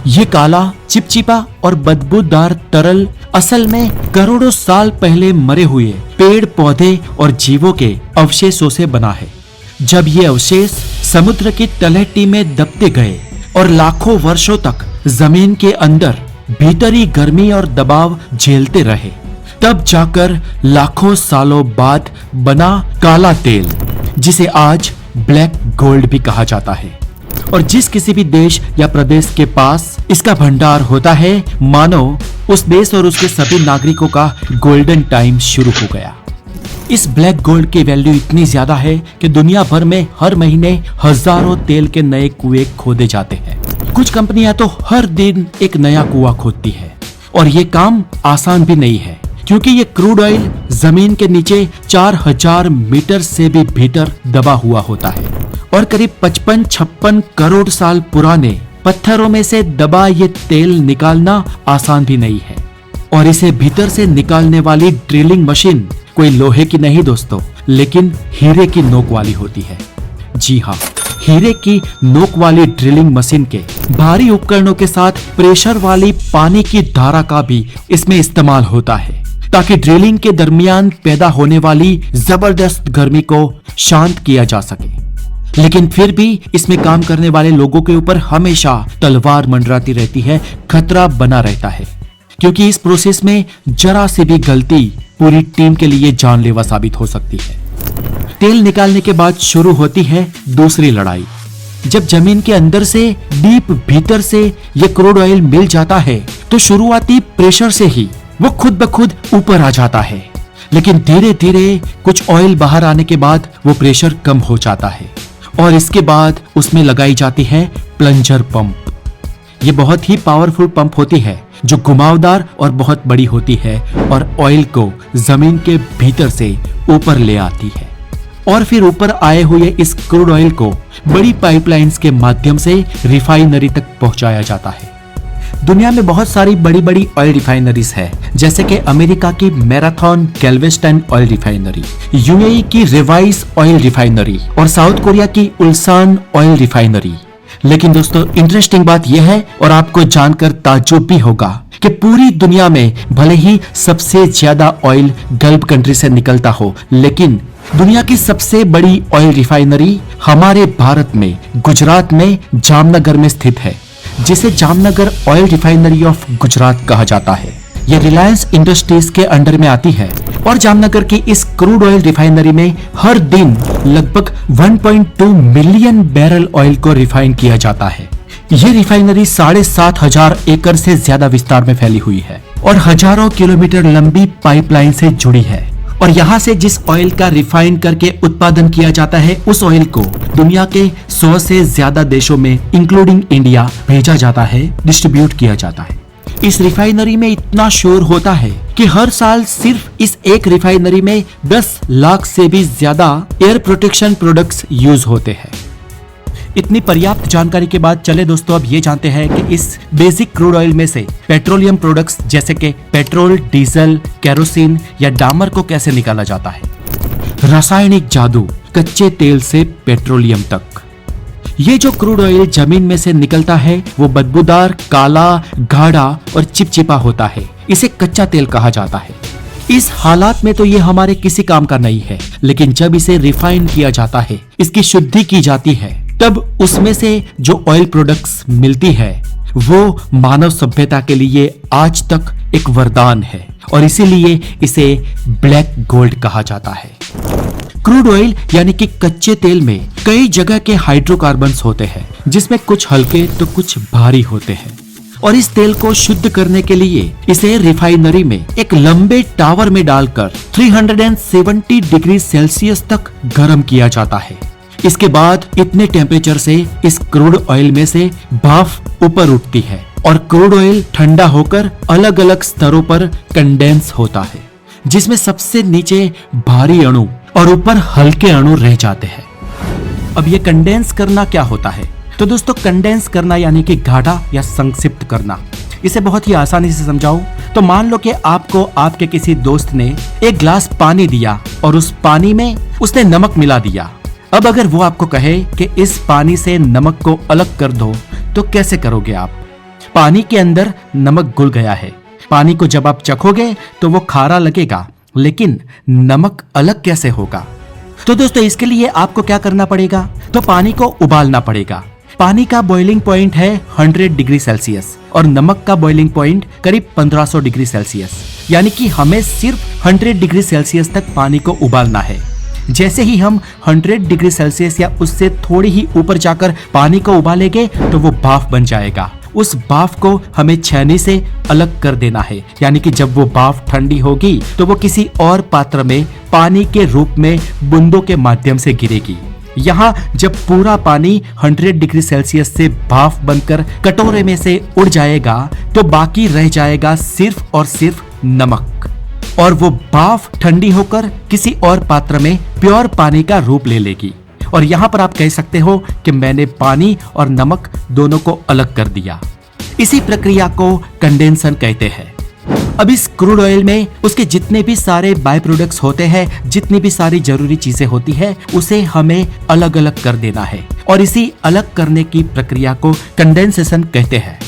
ये काला, चिपचिपा और बदबूदार तरल असल में करोड़ों साल पहले मरे हुए पेड़ पौधे और जीवों के अवशेषों से बना है। जब ये अवशेष समुद्र की तलहटी में दबते गए और लाखों वर्षों तक जमीन के अंदर भीतरी गर्मी और दबाव झेलते रहे, तब जाकर लाखों सालों बाद बना काला तेल, जिसे आज ब्लैक गोल्ड भी कहा जाता है। और जिस किसी भी देश या प्रदेश के पास इसका भंडार होता है, मानो उस देश और उसके सभी नागरिकों का गोल्डन टाइम शुरू हो गया। इस ब्लैक गोल्ड की वैल्यू इतनी ज्यादा है कि दुनिया भर में हर महीने हजारों तेल के नए कुएं खोदे जाते हैं। कुछ कंपनियां तो हर दिन एक नया कुआं खोदती है और ये काम आसान भी नहीं है, क्योंकि ये क्रूड ऑयल जमीन के नीचे 4000 मीटर से भी भीतर दबा हुआ होता है और करीब 55-56 करोड़ साल पुराने पत्थरों में से दबा ये तेल निकालना आसान भी नहीं है। और इसे भीतर से निकालने वाली ड्रिलिंग मशीन कोई लोहे की नहीं दोस्तों, लेकिन हीरे की नोक वाली होती है। जी हाँ, हीरे की नोक वाली ड्रिलिंग मशीन के भारी उपकरणों के साथ प्रेशर वाली पानी की धारा का भी इसमें इस्तेमाल होता है, ताकि ड्रिलिंग के दरमियान पैदा होने वाली जबरदस्त गर्मी को शांत किया जा सके। लेकिन फिर भी इसमें काम करने वाले लोगों के ऊपर हमेशा तलवार मंडराती रहती है, खतरा बना रहता है, क्योंकि इस प्रोसेस में जरा सी भी गलती पूरी टीम के लिए जानलेवा साबित हो सकती है। तेल निकालने के बाद शुरू होती है दूसरी लड़ाई। जब जमीन के अंदर से डीप भीतर से ये क्रूड ऑयल मिल जाता है, तो शुरुआती प्रेशर से ही वो खुद ब खुद ऊपर आ जाता है। लेकिन धीरे धीरे कुछ ऑयल बाहर आने के बाद वो प्रेशर कम हो जाता है और इसके बाद उसमें लगाई जाती है प्लंजर पंप। ये बहुत ही पावरफुल पंप होती है जो घुमावदार और बहुत बड़ी होती है और ऑयल को जमीन के भीतर से ऊपर ले आती है और फिर ऊपर आए हुए इस क्रूड ऑयल को बड़ी पाइपलाइंस के माध्यम से रिफाइनरी तक पहुंचाया जाता है। दुनिया में बहुत सारी बड़ी बड़ी ऑयल रिफाइनरीज है, जैसे कि अमेरिका की marathon Galveston oil refinery, UAE की रिवाइस ऑयल रिफाइनरी और साउथ कोरिया की उल्सान ऑयल रिफाइनरी। लेकिन दोस्तों, इंटरेस्टिंग बात यह है और आपको जानकर ताज्जुब भी होगा कि पूरी दुनिया में भले ही सबसे ज्यादा ऑयल गल्फ कंट्री से निकलता हो, लेकिन दुनिया की सबसे बड़ी ऑयल रिफाइनरी हमारे भारत में गुजरात में जामनगर में स्थित है, जिसे Jamnagar oil refinery of Gujarat कहा जाता है। यह रिलायंस इंडस्ट्रीज के अंडर में आती है और जामनगर की इस क्रूड ऑयल रिफाइनरी में हर दिन लगभग 1.2 मिलियन बैरल ऑयल को रिफाइन किया जाता है। यह रिफाइनरी 7,500 एकड़ से ज्यादा विस्तार में फैली हुई है और हजारों किलोमीटर लंबी पाइपलाइन से जुड़ी है। और यहाँ से जिस ऑयल का रिफाइन करके उत्पादन किया जाता है, उस ऑयल को दुनिया के 100 से ज्यादा देशों में इंक्लूडिंग इंडिया भेजा जाता है, डिस्ट्रीब्यूट किया जाता है। इस रिफाइनरी में इतना शोर होता है कि हर साल सिर्फ इस एक रिफाइनरी में 10 लाख से भी ज्यादा एयर प्रोटेक्शन प्रोडक्ट्स यूज होते हैं। इतनी पर्याप्त जानकारी के बाद चले दोस्तों, अब ये जानते हैं कि इस बेसिक क्रूड ऑयल में से पेट्रोलियम प्रोडक्ट्स जैसे कि पेट्रोल, डीजल, केरोसिन या डामर को कैसे निकाला जाता है। रासायनिक जादू, कच्चे तेल से पेट्रोलियम तक। ये जो क्रूड ऑयल जमीन में से निकलता है वो बदबूदार, काला, गाढ़ा और चिपचिपा होता है। इसे कच्चा तेल कहा जाता है। इस हालात में तो ये हमारे किसी काम का नहीं है, लेकिन जब इसे रिफाइन किया जाता है, इसकी शुद्धि की जाती है, तब उसमें से जो ऑयल प्रोडक्ट्स मिलती है वो मानव सभ्यता के लिए आज तक एक वरदान है और इसीलिए इसे ब्लैक गोल्ड कहा जाता है। क्रूड ऑयल यानी कि कच्चे तेल में कई जगह के हाइड्रोकार्बन्स होते हैं, जिसमें कुछ हल्के तो कुछ भारी होते हैं। और इस तेल को शुद्ध करने के लिए इसे रिफाइनरी में एक लंबे टावर में डालकर 370 डिग्री सेल्सियस तक गर्म किया जाता है। इसके बाद इतने टेम्परेचर से इस क्रूड ऑयल में से भाप ऊपर उठती है और क्रूड ऑयल ठंडा होकर अलग अलग स्तरों पर कंडेंस होता है, जिसमें सबसे नीचे भारी अणु और ऊपर हल्के अणु रह जाते हैं। अब ये कंडेंस करना क्या होता है? तो दोस्तों, कंडेंस करना यानी कि गाढ़ा या संक्षिप्त करना। इसे बहुत ही आसानी से समझाऊं तो मान लो कि आपको आपके किसी दोस्त ने एक ग्लास पानी दिया और उस पानी में उसने नमक मिला दिया। अब अगर वो आपको कहे कि इस पानी से नमक को अलग कर दो, तो कैसे करोगे आप? पानी के अंदर नमक घुल गया है। पानी को जब आप चखोगे तो वो खारा लगेगा, लेकिन नमक अलग कैसे होगा? तो दोस्तों इसके लिए आपको क्या करना पड़ेगा? तो पानी को उबालना पड़ेगा। पानी का बॉइलिंग पॉइंट है 100 डिग्री सेल्सियस और नमक का बॉइलिंग पॉइंट करीब 1500 डिग्री सेल्सियस। यानी कि हमें सिर्फ 100 डिग्री सेल्सियस तक पानी को उबालना है। जैसे ही हम 100 डिग्री सेल्सियस या उससे थोड़ी ही ऊपर जाकर पानी को उबालेंगे तो वो भाप बन जाएगा। उस भाप को हमें छेनी से अलग कर देना है। यानी कि जब वो भाप ठंडी होगी तो वो किसी और पात्र में पानी के रूप में बूंदों के माध्यम से गिरेगी। यहाँ जब पूरा पानी 100 डिग्री सेल्सियस से भाप बनकर कटोरे में से उड़ जाएगा तो बाकी रह जाएगा सिर्फ और सिर्फ नमक, और वो भाप ठंडी होकर किसी और पात्र में प्योर पानी का रूप ले लेगी। और यहाँ पर आप कह सकते हो कि मैंने पानी और नमक दोनों को अलग कर दिया। इसी प्रक्रिया को कंडेंसन कहते हैं। अब इस क्रूड ऑयल में उसके जितने भी सारे बाय प्रोडक्ट्स होते हैं, जितनी भी सारी जरूरी चीजें होती है, उसे हमें अलग अलग कर देना है और इसी अलग करने की प्रक्रिया को कंडेंसेशन कहते हैं।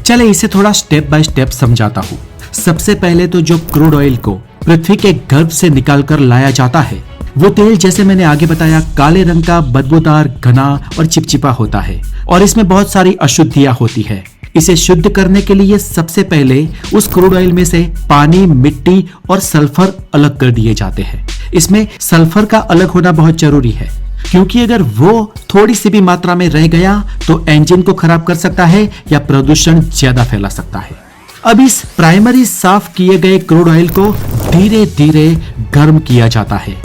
चले इसे थोड़ा स्टेप बाय स्टेप समझाता हूँ। सबसे पहले तो जो क्रूड ऑयल को पृथ्वी के गर्भ से निकालकर लाया जाता है, वो तेल जैसे मैंने आगे बताया काले रंग का, बदबूदार, घना और चिपचिपा होता है और इसमें बहुत सारी अशुद्धियां होती है। इसे शुद्ध करने के लिए सबसे पहले उस क्रूड ऑयल में से पानी, मिट्टी और सल्फर अलग कर दिए जाते हैं। इसमें सल्फर का अलग होना बहुत जरूरी है, क्योंकि अगर वो थोड़ी सी भी मात्रा में रह गया तो इंजन को खराब कर सकता है या प्रदूषण ज्यादा फैला सकता है। अब इस प्राइमरी साफ किए गए क्रूड ऑयल को धीरे धीरे गर्म किया जाता है।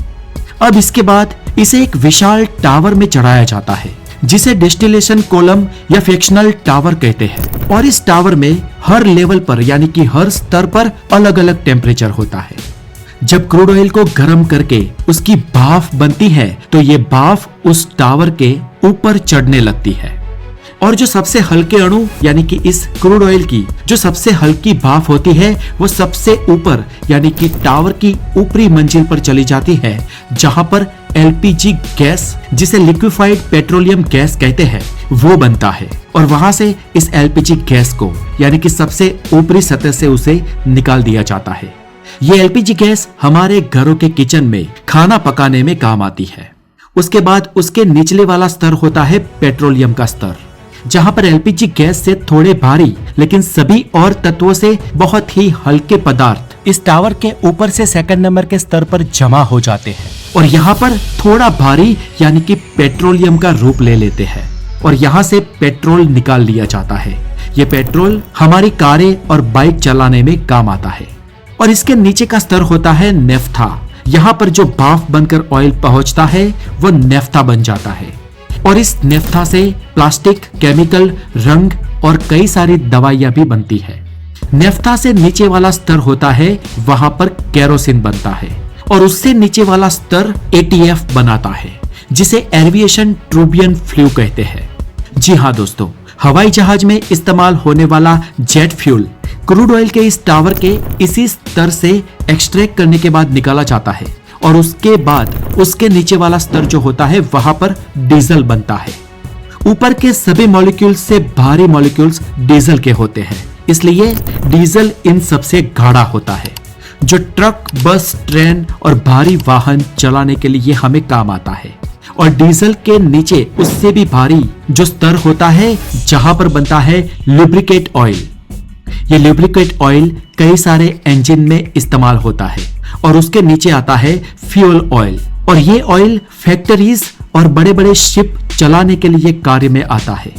अब इसके बाद इसे एक विशाल टावर में चढ़ाया जाता है, जिसे डिस्टिलेशन कॉलम या फ्रिक्शनल टावर कहते हैं। और इस टावर में हर लेवल पर यानी कि हर स्तर पर अलग अलग टेम्परेचर होता है। जब क्रूड ऑयल को गर्म करके उसकी भाप बनती है तो ये भाप उस टावर के ऊपर चढ़ने लगती है और जो सबसे हल्के अणु यानी कि इस क्रूड ऑयल की जो सबसे हल्की भाप होती है वो सबसे ऊपर यानी कि टावर की ऊपरी मंजिल पर चली जाती है, जहां पर एलपीजी गैस, जिसे लिक्विफाइड पेट्रोलियम गैस कहते हैं, वो बनता है। और वहां से इस एलपीजी गैस को यानी कि सबसे ऊपरी सतह से उसे निकाल दिया जाता है। ये एलपीजी गैस हमारे घरों के किचन में खाना पकाने में काम आती है। उसके बाद उसके निचले वाला स्तर होता है पेट्रोलियम का स्तर, जहां पर एलपीजी गैस से थोड़े भारी लेकिन सभी और तत्वों से बहुत ही हल्के पदार्थ इस टावर के ऊपर से सेकंड नंबर के स्तर पर जमा हो जाते हैं और यहाँ पर थोड़ा भारी यानी कि पेट्रोलियम का रूप ले लेते हैं और यहाँ से पेट्रोल निकाल लिया जाता है। ये पेट्रोल हमारी कारें और बाइक चलाने में काम आता है। और इसके नीचे का स्तर होता है नेफ्था। यहाँ पर जो भाप बनकर ऑयल पहुंचता है वो नेफ्था बन जाता है और इस नेफ्था से प्लास्टिक, केमिकल, रंग और कई सारी दवाइयां भी बनती है। नेफ्था से नीचे वाला स्तर होता है, वहां पर केरोसिन बनता है और उससे नीचे वाला स्तर एटीएफ बनाता है, जिसे एविएशन ट्यूबियन फ्लू कहते हैं। जी हाँ दोस्तों, हवाई जहाज में इस्तेमाल होने वाला जेट फ्यूल क्रूड ऑयल के इस टावर के इसी स्तर से एक्सट्रैक्ट करने के बाद निकाला जाता है और उसके बाद उसके नीचे वाला स्तर जो होता है वहां पर डीजल बनता है। ऊपर के सभी मॉलिक्यूल्स से भारी मॉलिक्यूल्स डीजल के होते हैं, इसलिए डीजल इन सबसे गाढ़ा होता है, जो ट्रक, बस, ट्रेन और भारी वाहन चलाने के लिए हमें काम आता है। और डीजल के नीचे उससे भी भारी जो स्तर होता है, जहां पर बनता है लुब्रिकेट ऑयल। ये लुब्रिकेट ऑयल कई सारे इंजन में इस्तेमाल होता है और उसके नीचे आता है फ्यूल ऑयल और ये ऑयल फैक्ट्रीज और बड़े बड़े शिप चलाने के लिए कार्य में आता है।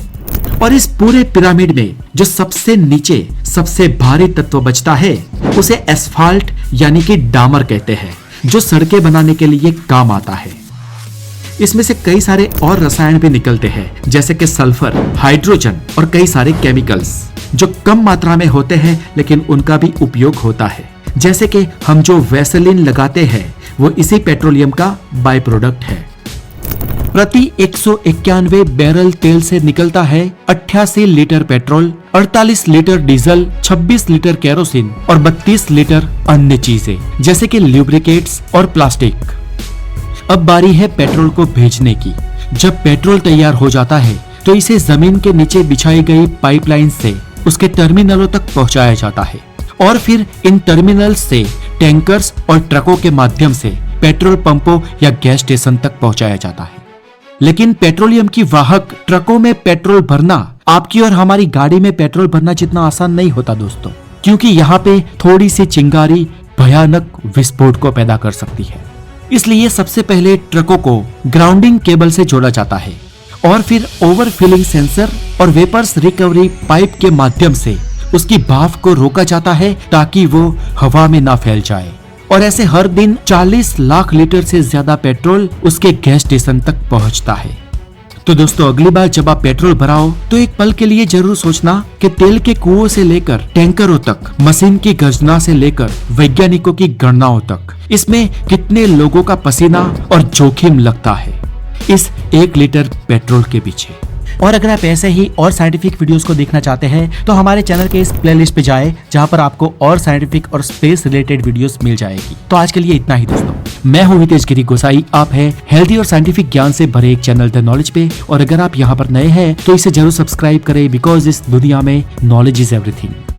और इस पूरे पिरामिड में जो सबसे नीचे सबसे भारी तत्व बचता है उसे एस्फाल्ट यानी कि डामर कहते हैं, जो सड़कें बनाने के लिए काम आता है। इसमें से कई सारे और रसायन भी निकलते हैं, जैसे कि सल्फर, हाइड्रोजन और कई सारे केमिकल्स जो कम मात्रा में होते हैं लेकिन उनका भी उपयोग होता है। जैसे कि हम जो वैसलीन लगाते हैं वो इसी पेट्रोलियम का बाय प्रोडक्ट है। प्रति 191 बैरल तेल से निकलता है 88 litre petrol, 48 litre diesel, 26 litre kerosene और 32 लीटर अन्य चीजें जैसे कि ल्यूब्रिकेट्स और प्लास्टिक। अब बारी है पेट्रोल को भेजने की। जब पेट्रोल तैयार हो जाता है तो इसे जमीन के नीचे बिछाई गई पाइपलाइन से उसके टर्मिनलों तक पहुंचाया जाता है और फिर इन टर्मिनल से टैंकर्स और ट्रकों के माध्यम से पेट्रोल पंपों या गैस स्टेशन तक पहुंचाया जाता है। लेकिन पेट्रोलियम की वाहक ट्रकों में पेट्रोल भरना आपकी और हमारी गाड़ी में पेट्रोल भरना जितना आसान नहीं होता दोस्तों, क्योंकि यहाँ पे थोड़ी सी चिंगारी भयानक विस्फोट को पैदा कर सकती है। इसलिए सबसे पहले ट्रकों को ग्राउंडिंग केबल से जोड़ा जाता है और फिर ओवरफिलिंग सेंसर और वेपर्स रिकवरी पाइप के माध्यम से उसकी भाप को रोका जाता है ताकि वो हवा में ना फैल जाए। और ऐसे हर दिन 40 लाख लीटर से ज्यादा पेट्रोल उसके गैस स्टेशन तक पहुंचता है। तो दोस्तों, अगली बार जब आप पेट्रोल भराओ तो एक पल के लिए जरूर सोचना कि तेल के कुओं से लेकर टैंकरों तक, मशीन की गर्जना से लेकर वैज्ञानिकों की गणनाओं तक, इसमें कितने लोगों का पसीना और जोखिम लगता है इस 1 लीटर पेट्रोल के पीछे। और अगर आप ऐसे ही और साइंटिफिक वीडियोस को देखना चाहते हैं तो हमारे चैनल के इस प्लेलिस्ट पे जाएं, जहां पर आपको और साइंटिफिक और स्पेस रिलेटेड वीडियोस मिल जाएगी। तो आज के लिए इतना ही दोस्तों। मैं हूं हितेश गिरी गोसाई, आप हैं हेल्दी और साइंटिफिक ज्ञान से भरे एक चैनल द नॉलेज पे। और अगर आप यहाँ पर नए हैं तो इसे जरूर सब्सक्राइब करें, बिकॉज इस दुनिया में नॉलेज इज एवरीथिंग।